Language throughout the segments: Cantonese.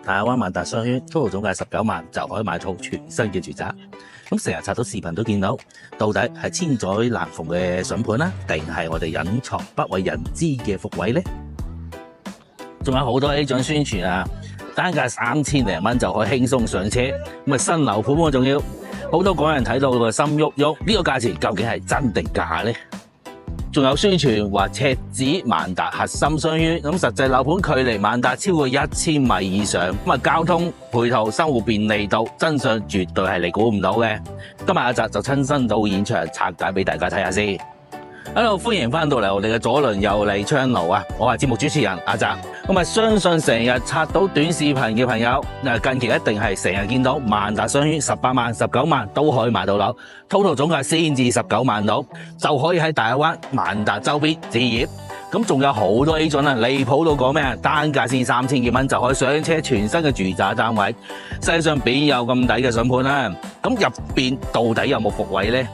大灣萬達商圈，total總價19萬就可以買套全新嘅住宅。咁成日刷到視頻都見到，到底係千載難逢嘅筍盤啦，定係我哋隱藏不為人知嘅伏位呢？仲有好多 agent 宣傳啊，單價3000零蚊就可以輕鬆上車，咁新樓盤喎，仲要好多港人睇到個心喐喐，呢個價錢究竟係真定假呢？仲有宣傳話赤子萬達核心商圈，咁實際樓盤距離萬達超過1000米以上，交通配套、生活便利度，真相絕對係你估唔到嘅。今日阿澤就親身到現場拆解俾大家睇下先。Hello， 歡迎翻到嚟我哋嘅左鄰右里 channel 啊！我係節目主持人阿澤。咁相信成日刷到短視頻嘅朋友，近期一定係成日見到萬達商圈18萬、19萬都可以買到樓，total總價先至19萬到，就可以喺大灣萬達周邊置業。咁仲有好多 agent 啊，離譜到講咩啊？單價先3000幾蚊就可以上車全新嘅住宅單位，世界上邊有咁抵嘅筍盤啦？咁入邊到底有冇伏位呢？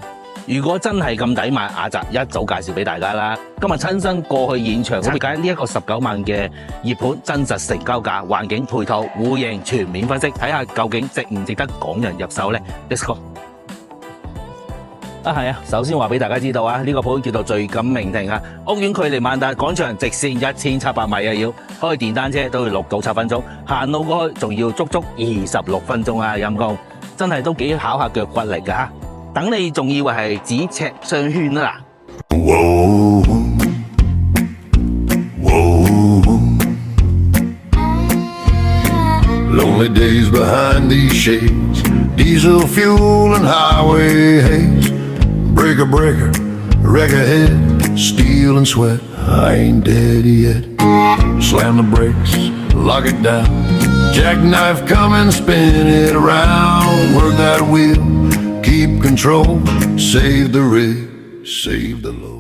如果真係咁抵買，阿澤一早介紹俾大家啦。今日親身過去現場，拆解呢一個19萬嘅熱盤真實成交價、環境配套、戶型全面分析，睇下究竟值唔值得港人入手呢？ Let's go！ 係啊，首先話俾大家知道啊，呢個盤叫做最錦名庭啊，屋苑距離萬達廣場直線1700米啊，要開電單車都要6到7分鐘，行路過去仲要足足26分鐘啊，陰公，真係都幾考下腳骨力㗎。等你仲以為係咫尺商圈啊嗱！Lonely days behind these shades, diesel fuel and highway haze. Breaker, breaker, wreck ahead, steel and sweat. I ain't dead yet. Slam the brakes, lock it down. Jackknife coming, spin it around. Work that wheel.Keep control, save the rig, save the load。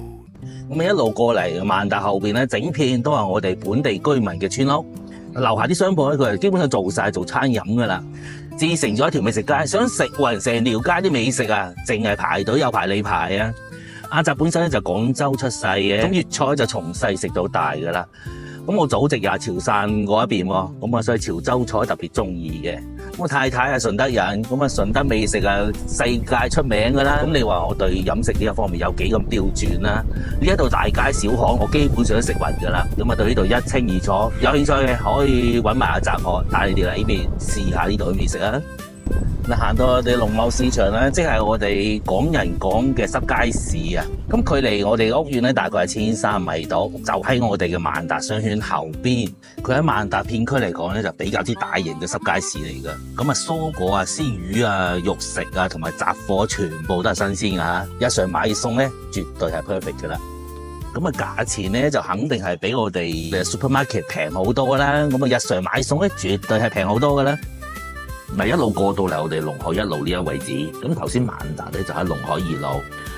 咁一路過嚟，萬達後邊咧，整片都係我哋本地居民嘅村屋。樓下啲商鋪咧，佢係基本上做餐飲噶啦。自成咗一條美食街，想食勻成條街啲美食啊，淨係排隊有排你排啊！阿澤本身咧就廣州出世嘅，咁粵菜就從細食到大噶啦。咁我祖籍又係潮汕嗰一邊喎，咁啊所以潮州菜特別中意嘅。我太太係順德人，咁啊順德美食啊世界出名噶啦。咁你話我對飲食呢一方面有幾咁刁鑽啦？呢一度大街小巷我基本上都食勻噶啦。咁啊對呢度一清二楚，有興趣嘅可以揾埋阿澤我帶你哋嚟呢邊試下呢度嘅美食啊！嗱，行到我哋農貿市場咧，即係我哋港人講嘅濕街市啊。咁距離我哋屋苑咧大概係1300米度，就喺我哋嘅萬達商圈後邊。佢喺萬達片區嚟講咧，就比較之大型嘅濕街市嚟噶。咁蔬果啊、鮮魚啊、肉食啊，同埋雜貨全部都係新鮮噶嚇。日常買餸咧，絕對係 perfect 噶啦。咁價錢咧就肯定係比我哋嘅 supermarket 平好多啦。咁日常買餸咧，絕對係平好多噶啦。一路過到嚟我哋龍海1路呢一位置，咁頭先萬達咧就喺龍海2路，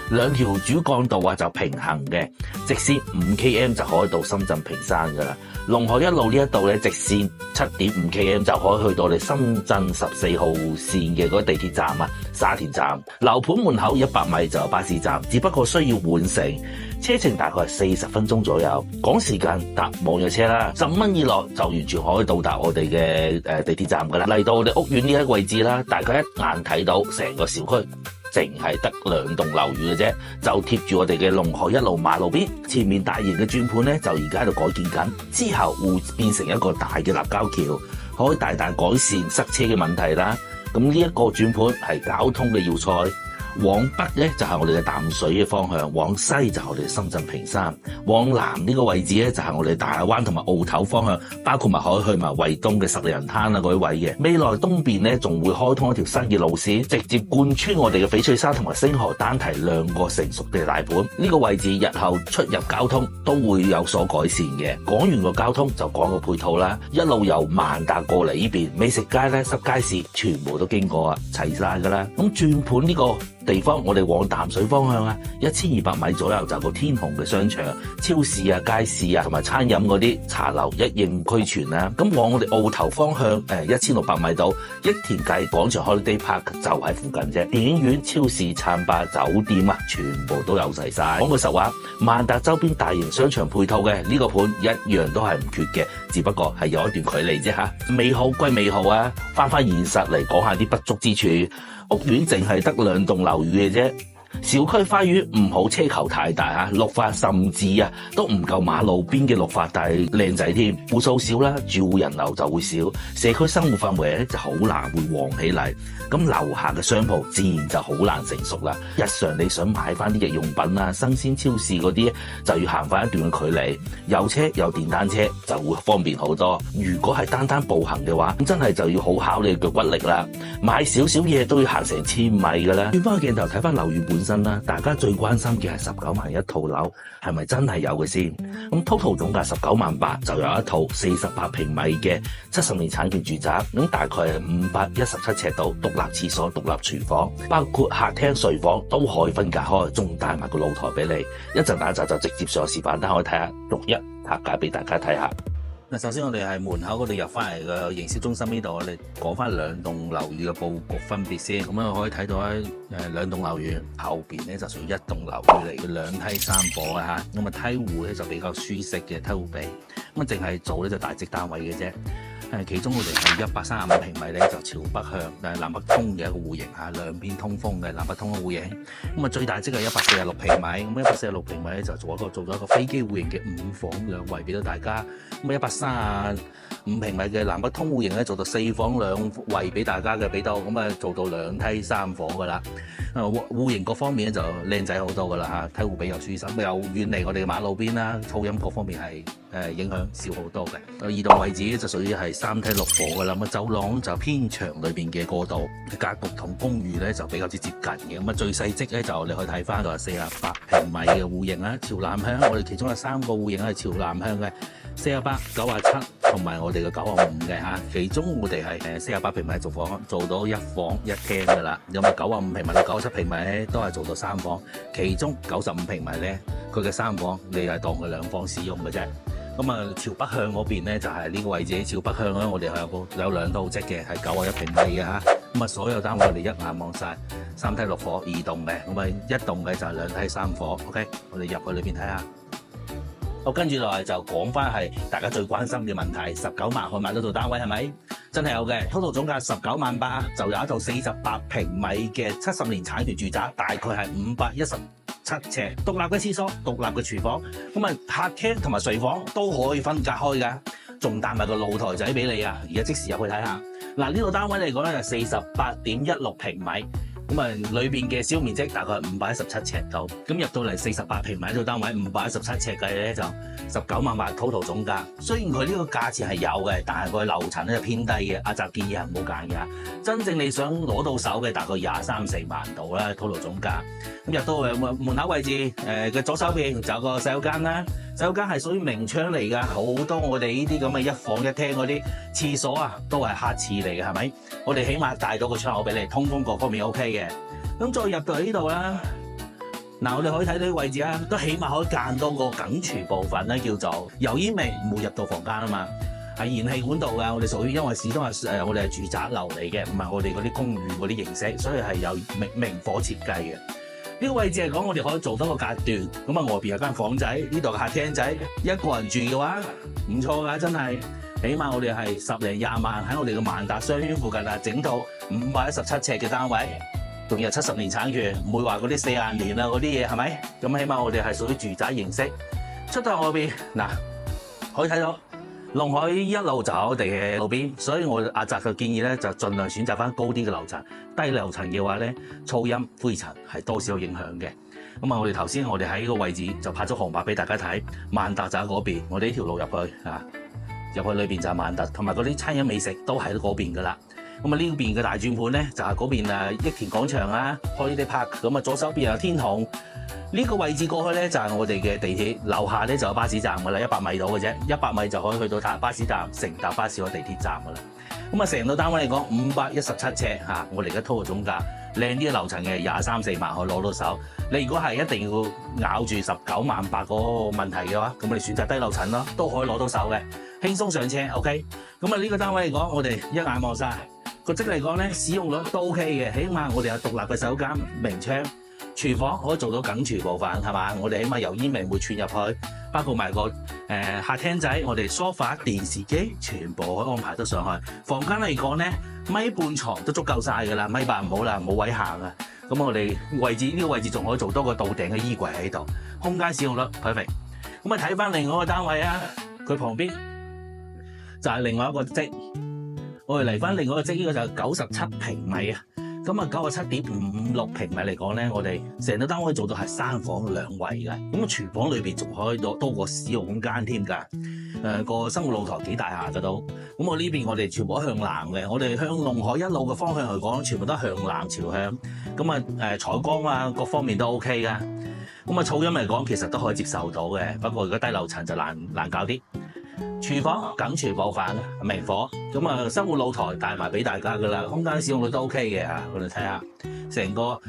兩條主幹道啊就平行嘅，直線5 km 就可以到深圳坪山噶啦。龍海1路呢一度咧直線7.5 km 就可以去到我哋深圳14號線嘅嗰個地鐵站啊，沙田站。樓盤門口100米就有巴士站，只不過需要換乘，車程大概係40分鐘左右。趕時間搭網約車啦，15蚊以內就完全可以到達我哋嘅地鐵站噶啦。嚟到我哋屋苑呢一個位置啦，大家一眼睇到成個小區淨係得2棟樓宇嘅啫，就貼住我哋嘅龍海1路馬路邊。前面大型嘅轉盤咧就而家喺度改建緊，之後會變成一個大嘅立交橋，可以大大改善塞車嘅問題啦。咁呢一個轉盤係交通嘅要塞。往北咧就係我哋嘅淡水嘅方向，往西就係我哋深圳坪山，往南呢個位置咧就係我哋大灣同埋澳頭方向，包括埋可以去埋惠東嘅十里人灘啊嗰啲位嘅。未來東邊咧仲會開通一條新嘅路線，直接貫穿我哋嘅翡翠山同埋星河單堤兩個成熟嘅大盤。呢個位置日後出入交通都會有所改善嘅。講完個交通就講個配套啦，一路由萬達過嚟呢邊美食街咧、濕街市全部都經過啊，齊晒噶啦。咁轉盤呢個地方，我哋往淡水方向啊，1200米左右就有個天虹嘅商場、超市啊、街市啊同埋餐飲嗰啲茶樓一應俱全啦。咁往我哋澳頭方向1600米到益田計廣場 Holiday Park 就喺附近啫。電影院、超市、餐吧、酒店啊，全部都有齊晒。講句實話，萬達周邊大型商場配套嘅呢個盤一樣都係唔缺嘅，只不過係有一段距離啫嚇。美好歸美好啊，翻現實嚟講下啲不足之處。屋苑淨係得2棟樓宇嘅啫。小區花園唔好奢求太大嚇，綠化甚至都唔夠馬路邊嘅綠化帶靚仔添。戶數少啦，住戶人流就會少，社區生活範圍咧就好難會旺起嚟。咁樓下嘅商鋪自然就好難成熟啦。日常你想買翻啲日用品啊、新鮮超市嗰啲，就要行翻一段嘅距離。有車有電單車就會方便好多。如果係單步行嘅話，咁真係就要好考你腳骨力啦。買少少嘢都要行成1000米噶啦。轉翻個鏡頭睇翻樓宇本身啦，大家最關心嘅係19萬一套樓係咪真係有嘅先？咁 total 總價19萬8就有一套48平米嘅70年產權住宅，咁大概係517尺度，獨立廁所、獨立廚房，包括客廳、睡房都可以分隔開，仲帶埋個露台俾你。一陣打就直接上示範單可以睇下，逐一拆解俾大家睇下。嗱，首先我哋係門口嗰度入翻嚟嘅營銷中心呢度，我哋講翻2棟樓宇嘅佈局分別先。咁樣可以睇到喺2棟樓宇後邊咧就屬於1棟樓宇嚟嘅2梯3房嘅嚇。咁啊梯戶咧就比較舒適嘅梯戶比。咁啊淨係做咧就大積單位嘅啫。其中我哋係135平米咧就朝北向，南北通嘅一個戶型嚇，兩邊通風嘅南北通嘅戶型。咁啊最大積係146平米，咁146平米咧就做咗一個飛機戶型嘅5房2衛俾到大家。咁135平米嘅南北通戶型咧做到4房2衛俾大家嘅，俾到咁啊做到2梯3房噶啦。戶型各方面咧就靚仔好多噶啦嚇，梯戶比又舒適，又遠離我哋嘅馬路邊啦，噪音各方面係影響少好多嘅。移動位置咧就屬於係3梯6房噶啦，咁走廊就偏長裏邊嘅過渡，格局同公寓咧就比較之接近嘅。咁啊最細積咧就你可以睇翻就係48平米嘅戶型啦，朝南向。我哋其中有3個戶型係朝南向嘅。48、97同埋我哋嘅95嘅嚇，其中我哋係48平米做到1房1廳嘅啦，咁啊95平米到97平米咧都係做到3房，其中95平米咧佢嘅3房你係當佢2房使用嘅啫。咁啊朝北向嗰邊咧就係呢個位置，朝北向咧我哋係有2套積嘅，係91平米嘅嚇。咁啊所有單位我哋一眼望晒，3梯6房2棟嘅，咁啊1棟嘅就係2梯3房。OK， 我哋入去裏邊睇下。好，跟住落嚟就講翻係大家最關心嘅問題，19萬可以買到套單位係咪？真係有嘅，total總價19萬8，就有一套48平米嘅70年產權住宅，大概係517尺，獨立嘅廁所、獨立嘅廚房，咁啊客廳同埋睡房都可以分隔開㗎，仲帶埋個露台仔俾你啊！而家即時入去睇下。嗱，呢套單位嚟講咧就48.16平米。咁啊，裏邊嘅小面積大概係517尺度，咁入到嚟48平米呢套單位517尺計咧就19萬8 total 總價。雖然佢呢個價錢係有嘅，但係佢樓層咧就偏低嘅。阿澤建議係唔好揀嘅，真正你想攞到手嘅大概23、4萬度啦 total 總價。咁入到門口位置嘅左手邊就有個洗手間啦，洗手間係屬於明窗嚟㗎，好多我哋呢啲咁嘅1房1廳嗰啲廁所啊都係黑廁嚟嘅，係咪？我哋起碼帶到個窗口俾你，通風各方面 OK 嘅。咁再入到嚟呢度啦，嗱我哋可以睇到啲位置啊，都起碼可以間多個緊廚部分咧，叫做油煙味唔會入到房間啊嘛，係燃氣管道㗎。我哋屬於因為始終係我哋係住宅樓嚟嘅，唔係我哋嗰啲公寓嗰啲形式，所以係有明火設計嘅。呢個位置嚟講，我哋可以做多個隔斷，咁啊外邊有間房仔，呢度客廳仔，一個人住嘅話唔錯㗎，真係。起碼我哋係10零20萬喺我哋嘅萬達商圈附近啊，整套517尺嘅單位，仲有70年產權，唔會話嗰啲40年啊嗰啲嘢係咪？咁起碼我哋係屬於住宅形式。出到外邊嗱，可以睇到龍海一路就喺我哋嘅路邊，所以我阿澤嘅建議咧就盡量選擇翻高啲嘅樓層，低樓層嘅話咧噪音灰塵係多少有影響嘅。咁啊，我哋頭先我哋喺呢個位置就拍咗航拍俾大家睇，萬達就喺嗰邊，我哋呢條路入去啊。入去裏邊就係萬達，同埋嗰啲餐飲美食都喺嗰邊噶啦。咁啊呢邊嘅大轉盤咧就係嗰邊益田廣場啊，Holiday Park。咁啊左手邊有天虹，呢個位置過去咧就係我哋嘅地鐵，樓下咧就有巴士站噶啦，100米到嘅啫，100米就可以去到巴士站，乘搭巴士去地鐵站噶啦。咁啊成套單位嚟講517尺嚇，我哋而家掏個總價靚啲嘅樓層嘅23-24萬可以攞到手。你如果係一定要咬住19萬8嗰個問題嘅話，咁你選擇低樓層咯，都可以攞到手嘅，輕鬆上車。OK， 咁啊呢個單位嚟講，我哋一眼望晒個積嚟講咧，使用率都 OK 嘅，起碼我哋有獨立嘅洗手間、明窗。廚房可以做到緊廚部分係嘛？我哋起碼油煙味會傳入去，包括埋個客廳仔，我哋梳化、電視機全部可以安排得上去。房間嚟講咧，米半床都足夠晒㗎啦，米8唔好啦，冇位行啊。咁我哋位置呢個位置仲可以做多個到頂嘅衣櫃喺度，空間使用率 perfect。咁啊睇翻另外一個單位啊，佢旁邊就係另外一個積，我哋嚟翻另外一個積，呢個就係97平米啊。咁啊97.56平米嚟講咧，我哋成個單位做到係3房2衛嘅，咁啊廚房裏邊仲可以多個使用空間添㗎。個生活露台幾大下㗎都。咁我呢邊我哋全部都向南嘅，我哋向龍海一路嘅方向嚟講，全部都向南朝向。咁啊採光啊各方面都 OK 㗎。咁啊噪音嚟講其實都可以接受到嘅，不過如果低樓層就難搞啲。廚房緊廚部分明火，咁啊生活露台帶埋俾大家噶啦，空間使用率都 OK 嘅嚇。我哋睇下成個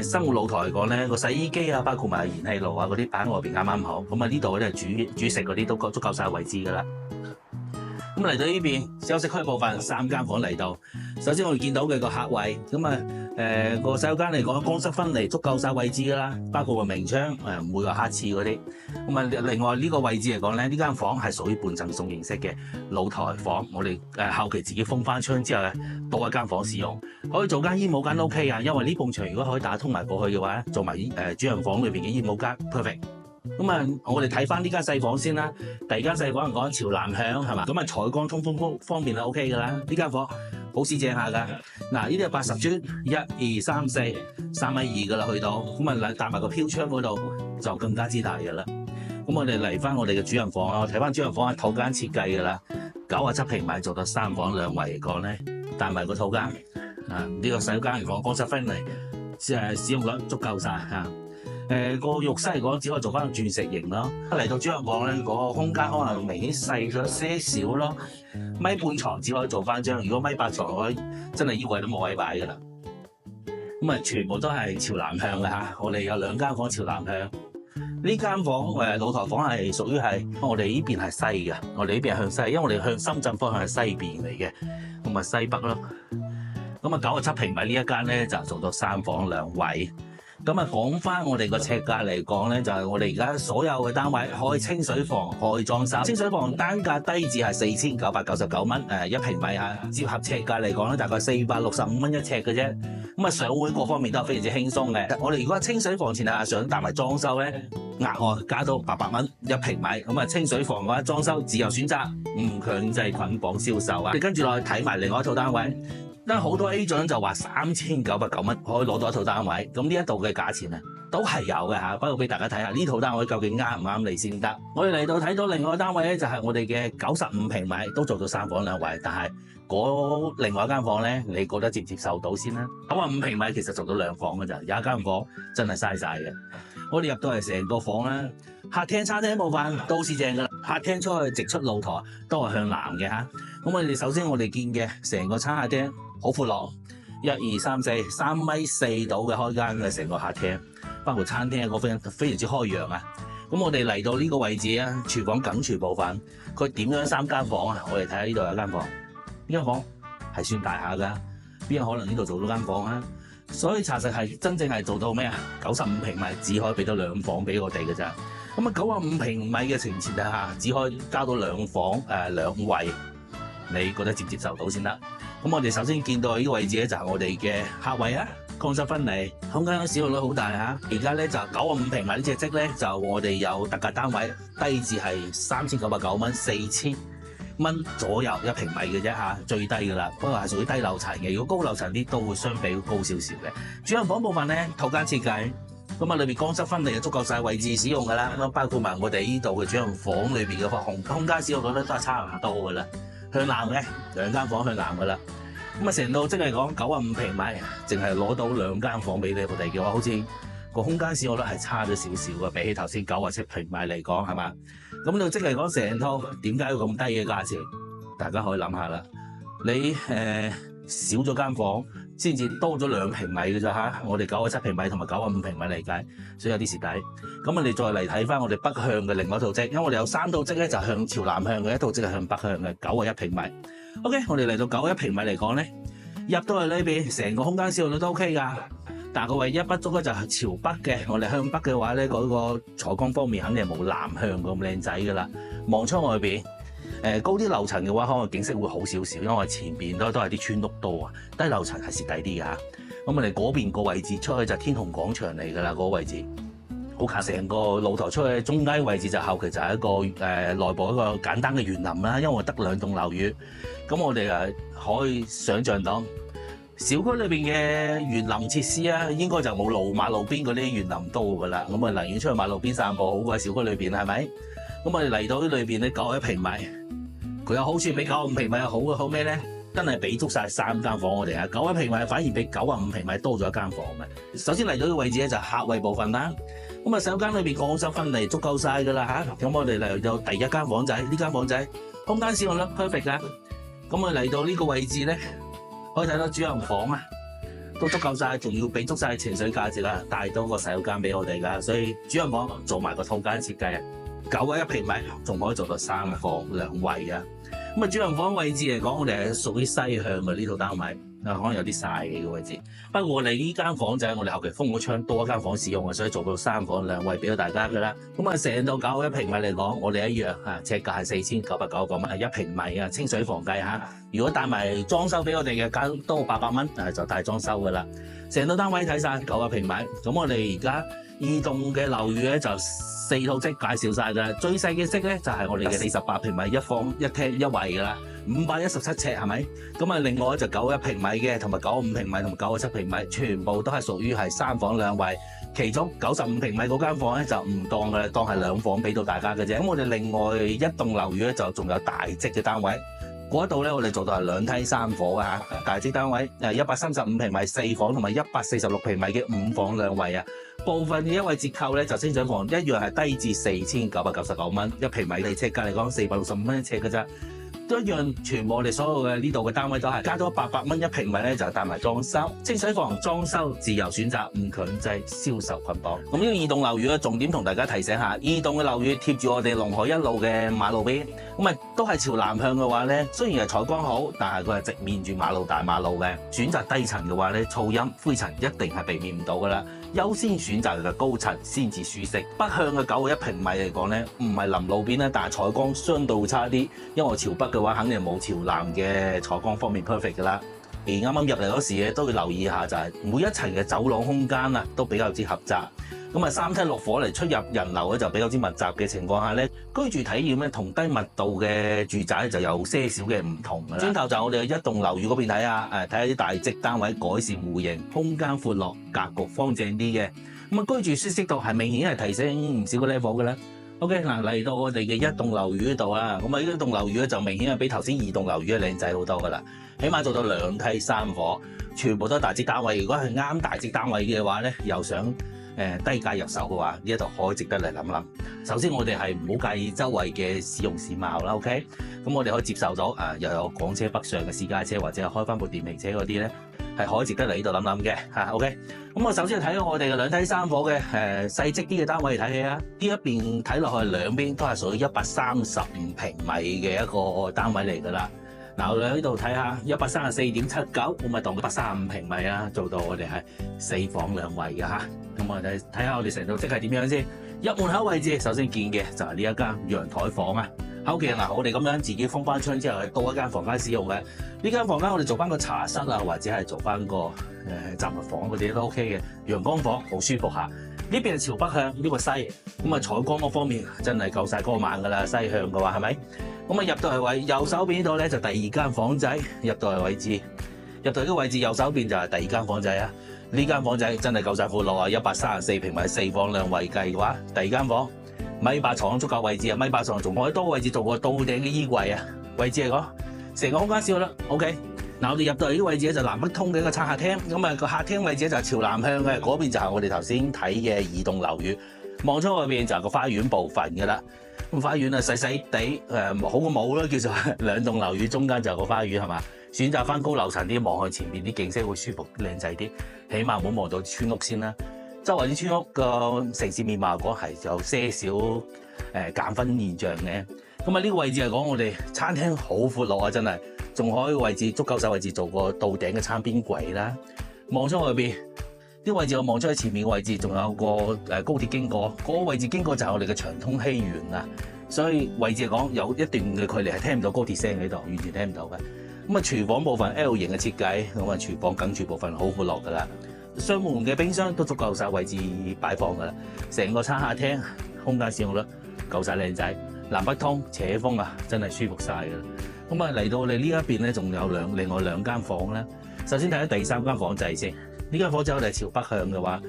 生活露台嚟講咧，個洗衣機啊，包括埋燃氣爐啊嗰啲擺喺外邊啱啱好。咁啊呢度咧煮食嗰啲都足夠晒位置噶啦。咁嚟到呢邊休息區部分，3間房嚟到。首先我哋見到嘅個客位，咁啊個洗手間嚟講，乾濕分離足夠晒位置噶啦，包括個明窗唔會話黑廁嗰啲。咁啊另外呢個位置嚟講咧，呢間房係屬於半贈送形式嘅露台房，我哋後期自己封翻窗之後咧，多一間房使用，可以做間衣帽間 OK 啊，因為呢埲牆如果可以打通埋過去嘅話，做埋主人房裏邊嘅衣帽間 perfect。咁啊，我哋睇翻呢間細房先啦。第二間細房嚟講朝南向係嘛，咁啊採光通風方面係 OK 噶啦。呢間房好市正下噶。嗱，呢啲係80磚，1、2、3、4、3.2米噶啦，去到咁啊，帶埋個飄窗嗰度就更加之大噶啦。咁我哋嚟翻我哋嘅主人房啊，睇翻主人房係套間設計噶啦，97平米做到3房2衛嚟講咧，帶埋個套間啊，呢個洗手間嚟講乾濕分離，使用率足夠晒嚇。個浴室嚟講，只可以做翻個鑽石型咯。嚟到主人房咧，個空間可能明顯細咗些少咯。米半床只可以做翻張，如果米8床可以真係衣櫃都冇位擺噶啦。咁啊，全部都係朝南向嘅嚇。我哋有2間房朝南向。呢間房露台房係屬於係我哋呢邊係西嘅，我哋呢邊係向西，因為我哋向深圳方向係西邊嚟嘅，咁啊西北咯。咁啊97平米呢一間咧就做到3房2衛。咁啊，講翻我哋個尺價嚟講咧，就係我哋而家所有嘅單位可以清水房，可以裝修。清水房單價低至係4999蚊，1平米啊，折合尺價嚟講咧，大概465蚊一尺嘅啫。咁啊，上會各方面都係非常之輕鬆嘅。我哋如果清水房前提想帶埋裝修咧，額外加到800蚊1平米。咁啊，清水房嘅話裝修自由選擇，唔強制捆綁銷售啊。你跟住落去睇埋另外一套單位。因為好多 agent 就話3990蚊可以攞到一套單位，咁呢一度嘅價錢啊都係有嘅嚇，不過俾大家睇下呢套單位究竟啱唔啱你先得。我哋嚟到睇到另外一個單位咧，就係我哋嘅95平米都做到3房2衛，但係嗰另外一間房咧，你覺得接唔接受到先啦？95平米其實做到2房嘅咋，有一間房真係嘥晒嘅。我哋入到嚟成個房啦，客廳、餐廳部分都是正噶啦。客廳出去直出露台都係向南嘅嚇。咁我哋首先我哋見嘅成個餐客廳好闊落，1、2、3、4、3.4米度嘅開間嘅成個客廳，包括餐廳嗰邊非常之開揚啊！咁我哋嚟到呢個位置啊，廚房緊廚部分，佢點樣3間房啊？我哋睇下呢度有間房，呢間房係算大下噶，邊有可能呢度做到間房啊？所以查實係真正係做到咩啊？95平米只可以俾到2房俾我哋嘅咋。咁啊95平米嘅情節下，只可以交到2房2衛，你覺得接唔接受到先得？咁我哋首先見到呢個位置咧，就係我哋嘅客位啊，乾濕分離，空間使用率好大嚇。而家咧就95平米呢隻積咧，就我哋有特價單位，低至係3990蚊，4000蚊左右1平米嘅啫嚇，最低噶啦。不過係屬於低樓層嘅，如果高樓層啲都會相比高少少嘅。主人房部分咧，套間設計，咁啊裏邊乾濕分離就足夠晒位置使用噶啦。咁包括埋我哋呢度嘅主人房裏邊嘅空間使用率咧都係差唔多噶啦。向南嘅2間房向南噶啦。咁啊成套即係講95平米，淨係攞到2間房俾你我哋嘅話，好似個空間使用率係差咗少少嘅，比起頭先97平米嚟講係嘛？咁就即係講成套點解要咁低嘅價錢？大家可以諗下啦。你少咗間房，先至多咗2平米嘅咋嚇，我哋97平米同埋95平米嚟計，所以有啲蝕底。咁我哋再嚟睇翻我哋北向嘅另外一套積，因為我哋有3套積咧，就向朝南向嘅，一套積係向北向嘅91平米。OK， 我哋嚟到91平米嚟講咧，入到去裏邊成個空間使用率都 OK 㗎，但係個位一不足咧就係朝北嘅。我哋向北嘅話咧，嗰個採光方面肯定係冇南向咁靚仔㗎啦。望出外邊。高啲樓層嘅話，可能景色會好少少，因為前邊都係啲村屋多啊。低樓層係蝕底啲㗎。咁我哋嗰邊個位置出去就天虹廣場嚟㗎啦，嗰個位置好近，成個露台出去中間位置就後期就係一個內部一個簡單嘅園林啦。因為我得2棟樓宇，咁我哋可以想像到小區裏邊嘅園林設施啊，應該就冇馬路邊嗰啲園林多㗎啦。咁啊，寧願出去馬路邊散步好過喺小區裏邊，係咪？咁我哋嚟到呢裏邊咧，91平米。佢有好處比95平米好嘅，好咩咧？真係俾足晒3間房我哋啊！91平米反而比95平米多咗1間房嘅。首先嚟到呢個位置咧就係客位部分啦。咁啊，洗手間裏邊個空室分離足夠晒㗎啦嚇。咁我哋嚟到第1間房仔，呢間房仔空間使用率 perfect 㗎。咁我嚟到呢個位置咧，可以睇到主人房啊，都足夠晒，仲要俾足晒情緒價值啊，帶多個洗手間俾我哋㗎。所以主人房做埋個套間設計啊，91平米仲可以做到3房2衛啊！咁啊，主人房位置嚟講，我哋係屬於西向嘅呢套單位，可能有啲曬嘅個位置。不過我哋呢間房就係我哋後期封咗窗，多一間房使用嘅，所以做到3房2衛俾到大家㗎啦。咁啊，成到91平米嚟講，我哋一樣啊，尺價係4999蚊，1平米啊，清水房計嚇。如果帶埋裝修俾我哋嘅，加多800蚊，就帶裝修㗎啦。成套單位睇晒91平米，咁我哋而家2棟嘅樓宇咧就4套積介紹晒㗎啦，最細嘅積咧就係我哋嘅48平米1房1廳1衛㗎啦，517尺係咪？咁啊，另外就91平米嘅，同埋95平米同埋97平米，全部都係屬於係3房2衛。其中95平米嗰間房咧就唔當㗎啦，當係2房俾到大家嘅啫。咁我哋另外一棟樓宇咧就仲有大積嘅單位。嗰度咧，我哋做到係2梯3房啊，大積單位135平米4房同埋146平米嘅5房2衛啊。部分嘅優惠折扣咧，就清水房一樣係低至4999蚊1平米，你尺價嚟講465蚊一尺嘅啫。都一樣，全部我哋所有嘅呢度嘅單位都係加咗800蚊1平米咧，就帶埋裝修。清水房裝修自由選擇，唔強制銷售捆綁。咁呢個2棟樓宇嘅重點同大家提醒下，2棟嘅樓宇貼住我哋龍河一路嘅馬路邊，咁啊都係朝南向嘅話咧，雖然係採光好，但係佢係直面住馬路大馬路嘅。選擇低層嘅話咧，噪音灰塵一定係避免唔到噶啦。優先選擇嘅高層先至舒適。北向嘅91平米嚟講咧，唔係臨路邊咧，但係採光相對會差啲，因為我朝北嘅話肯定冇朝南嘅採光方面 perfect 噶啦。而啱啱入嚟嗰時咧，都要留意下就係每一層嘅走廊空間啊，都比較之狹窄。咁啊3梯6伙嚟出入人流咧就比較之密集嘅情況下咧，居住體驗咧同低密度嘅住宅就有些少嘅唔同㗎啦。轉頭就我哋一棟樓宇嗰邊睇下，睇下啲大積單位改善戶型，空間闊落，格局方正啲嘅。咁啊居住舒適度係明顯係提升唔少個 level 嘅啦。OK 嗱，嚟到我哋嘅一棟樓宇嗰度啊，咁啊呢棟樓宇咧就明顯係比頭先2棟樓宇靚仔好多噶啦，起碼做到2梯3伙，全部都係大積單位。如果係啱大積單位嘅話咧，又想低價入手嘅話，呢一度可以值得嚟諗諗。首先我哋係唔好介意周圍嘅市容市貌啦 ，OK？咁我哋可以接受到又有港車北上嘅私家車或者係開翻部電瓶車嗰啲咧，係可以值得嚟呢度諗諗嘅嚇 ，OK？咁我首先睇到我哋嘅2梯3伙嘅細積啲嘅單位嚟睇起啊，呢一邊睇落去兩邊都係屬於135平米嘅一個單位嚟㗎啦。嗱，我哋喺呢度睇下134.79，咁咪當135平米啦，做到我哋係4房2衛嘅嚇。咁我哋睇下我哋成套積係點樣先。入門口位置首先見嘅就係呢一間陽台房啊。後期嗱，我哋咁樣自己封翻窗之後，係多一間房間使用嘅。呢間房間我哋做翻個茶室啊，或者係做翻個雜物房嗰啲都 OK 嘅。陽光房好舒服下。呢邊係朝北向，呢個西。咁啊採光嗰方面真係夠晒光猛㗎啦，西向嘅話係咪？咁啊入到嚟位右手邊呢度咧就第2間房仔，入到嚟位置，入到呢個位置右手邊就係第2間房仔啊。呢間房仔真係夠晒闊落啊，134平米4房2衛計嘅話，第2間房米八床足夠位置啊，米八床仲可以多個位置做個到頂嘅衣櫃啊，位置嚟講成個空間少啦 OK。嗱，我哋入到嚟呢個位置咧就南北通嘅一個餐客廳，咁啊個客廳位置就係朝南向嘅，嗰邊就係我哋頭先睇嘅2棟樓宇。望出外邊就係個花園部分㗎啦。咁花園啊細細地好過冇啦，叫做兩棟樓宇中間就有個花園係嘛？選擇翻高樓層啲，望向前面啲景色會舒服靚仔啲，起碼唔好望到村屋先啦。周圍啲村屋個城市面貌講係有些少減分現象嘅。咁啊呢個位置嚟講，我哋餐廳好闊落啊，真係，仲可以位置足夠晒位置做個到頂嘅餐邊櫃啦。望出外邊啲位置，我望出去前面嘅位置，仲有個高鐵經過，嗰個位置經過就係我哋嘅長通禧園啊。所以位置嚟講有一段嘅距離係聽唔到高鐵聲喺度，完全聽唔到嘅。咁啊廚房部分 L 型嘅設計，咁啊廚房梗住部分好闊落噶啦。雙門嘅冰箱都足夠晒位置擺放噶啦，成個餐客廳空間使用率夠晒靚仔，南北通扯風啊，真係舒服晒噶啦。咁啊嚟到我哋呢一邊咧，仲有另外兩間房啦。首先睇下第三間房仔先，呢間房仔我哋朝北向嘅話，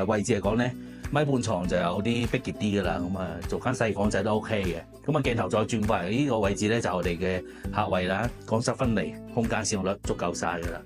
位置嚟講咧，米半床就有啲逼傑啲噶啦。咁啊做間細房仔都 OK 嘅。咁啊鏡頭再轉過嚟呢個位置咧，就係我哋嘅客位啦，乾濕分離，空間使用率足夠晒噶啦。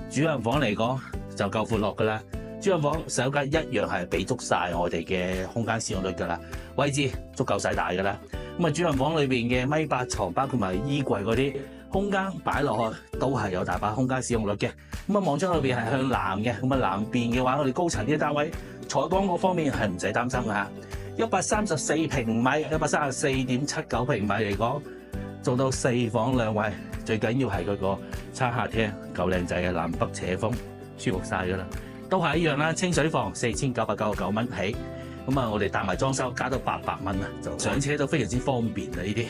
主人房嚟講就夠闊落噶啦，主人房洗手間一樣係俾足晒我哋嘅空間使用率噶啦，位置足夠晒大噶啦。咁啊主人房裏邊嘅米八床，包括埋衣櫃嗰啲空間擺落去都係有大把空間使用率嘅。咁啊望出裏邊係向南嘅，咁啊南邊嘅話，我哋高層啲單位採光嗰方面係唔使擔心噶。134平米，134.79平米嚟講，做到4房2衛，最緊要係佢個餐客廳夠靚仔嘅，南北斜風，舒服晒噶啦。都係一樣啦，清水房4999蚊起，咁啊我哋帶埋裝修加到800蚊啊，就上車都非常之方便啊呢啲。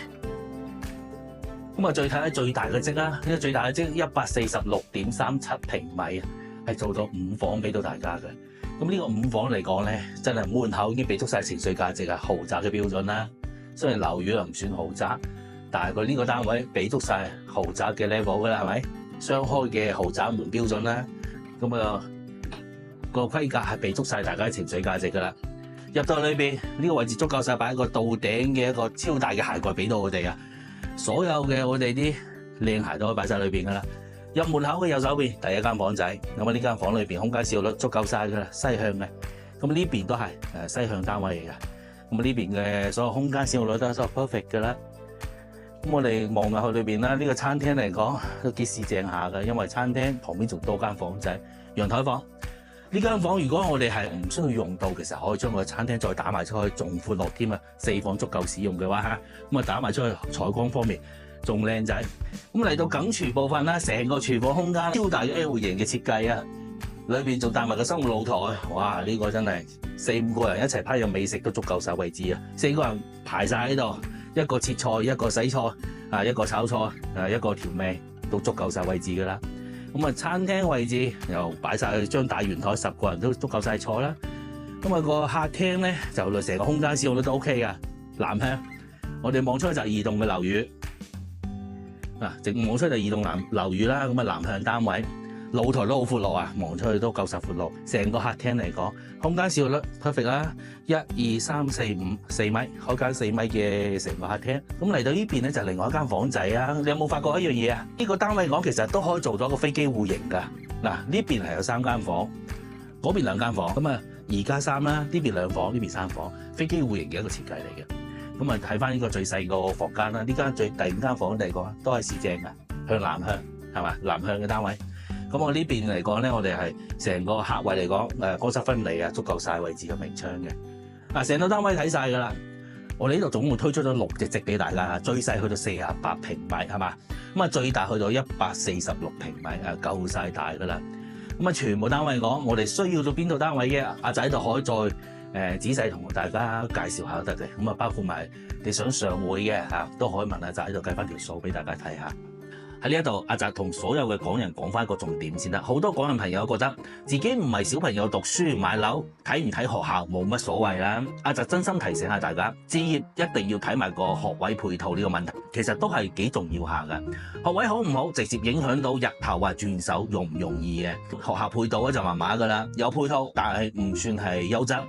咁啊再睇下最大嘅積啦，呢個最大嘅積146.37平米啊，係做到5房俾到大家嘅。咁呢個5房嚟講咧，真係門口已經俾足晒情緒價值啊，豪宅嘅標準啦。雖然樓宇又唔算豪宅，但係佢呢個單位俾足晒豪宅嘅 level 噶啦，係咪？雙開嘅豪宅門標準啦。咁啊個規格係俾足晒大家嘅情緒價值噶啦。入到裏邊呢個位置足夠晒擺一個到頂嘅一個超大嘅鞋櫃俾到我哋啊！所有嘅我哋啲靚鞋都可以擺晒裏邊噶啦。入門口嘅右手邊第一間房仔，咁啊呢間房裏邊空間使用率足夠晒噶啦，西向嘅。咁呢邊都係西向單位嚟嘅。咁呢邊嘅所有空間使用率都係 perfect 噶啦。咁我哋望入去裏邊啦，呢個餐廳嚟講都幾市正下嘅，因為餐廳旁邊仲多間房仔，陽台房。呢間房如果我哋係唔需要用到，其實可以將個餐廳再打埋出去，仲闊落添啊！4房足夠使用嘅話嚇，咁啊打埋出去採光方面仲靚仔。咁嚟到梗廚部分啦，成個廚房空間超大嘅 L 型嘅設計啊，裏邊仲帶埋個生活露台，哇！呢個真係4-5個人一齊烹飪美食都足夠晒位置啊！4個人排晒喺度，一個切菜，一個洗菜，一個炒菜，一個調味，都足夠晒位置噶啦。咁啊，餐廳位置又擺晒張大圓台，10個人都足夠晒坐啦。咁啊，個客廳咧就成個空間使用率都 OK 噶。南向，我哋望出去就係2棟嘅樓宇，直望出去就2棟樓宇啦。咁啊，南向單位，露台都好闊落啊，望出去都夠實闊落。成個客廳嚟講，空間使用率 perfect 啦，1、2、3、4、5 4米，開間4米嘅成個客廳。咁嚟到呢邊咧就另外一間房仔啊！你有冇發覺一樣嘢啊？呢個單位講其實都可以做咗個飛機戶型噶。嗱，呢邊係有3間房，嗰邊2間房，咁啊2+3啦，呢邊2房，呢邊3房，飛機戶型嘅一個設計嚟嘅。咁啊睇翻呢個最細個房間啦，呢間第5間房嚟講都係市正噶，向南向係嘛？南向嘅單位。咁我呢邊嚟講咧，我哋係成個客位嚟講，乾濕分離啊，足夠晒位置嘅明窗嘅。成套單位睇晒㗎啦。我哋呢度總共推出咗6隻席俾大家，最細去到48平米係嘛？咁啊最大去到146平米夠晒大㗎啦。咁啊全部單位講，我哋需要到邊度單位嘅，阿仔就可以再仔細同大家介紹下得嘅。咁啊包括埋你想上會嘅都可以問阿仔喺度計翻條數俾大家睇下。喺呢一度，阿澤同所有嘅港人講翻一個重點先啦。好多港人朋友覺得自己唔係小朋友讀書買樓睇唔睇學校冇乜所謂啦。阿澤真心提醒下大家，置業一定要睇埋個學位配套呢個問題，其實都係幾重要下噶。學位好唔好，直接影響到日後話轉手容唔容易嘅。學校配套咧就麻麻噶啦，有配套但係唔算係優質。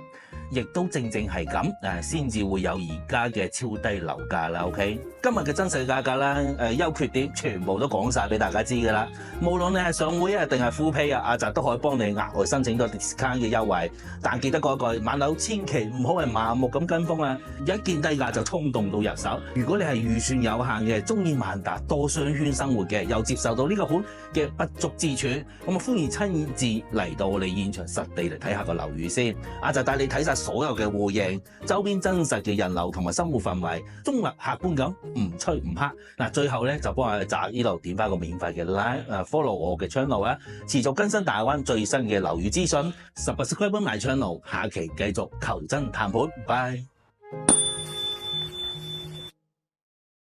亦都正係咁先至會有而家嘅超低樓價啦。OK， 今日嘅真實價格啦，優缺點全部都講晒俾大家知㗎啦。無論你係上會定係 full pay 阿澤都可以幫你額外申請到 discount 嘅優惠。但記得嗰句，買樓千祈唔好係盲目咁跟風啊！一見低價就衝動到入手。如果你係預算有限嘅，中意萬達多商圈生活嘅，又接受到呢個盤嘅不足之處，咁啊歡迎親自嚟到我哋現場實地嚟睇下個樓宇先。阿澤帶你睇晒所有嘅戶型、周邊真實嘅人流同埋生活氛圍，中立客觀咁，唔吹唔黑。嗱，最後咧就幫阿澤呢度點翻個免費嘅 like，follow 我嘅 channel 啊，持續更新大灣最新嘅樓宇資訊。subscribe my channel，下期繼續求真談盤，拜。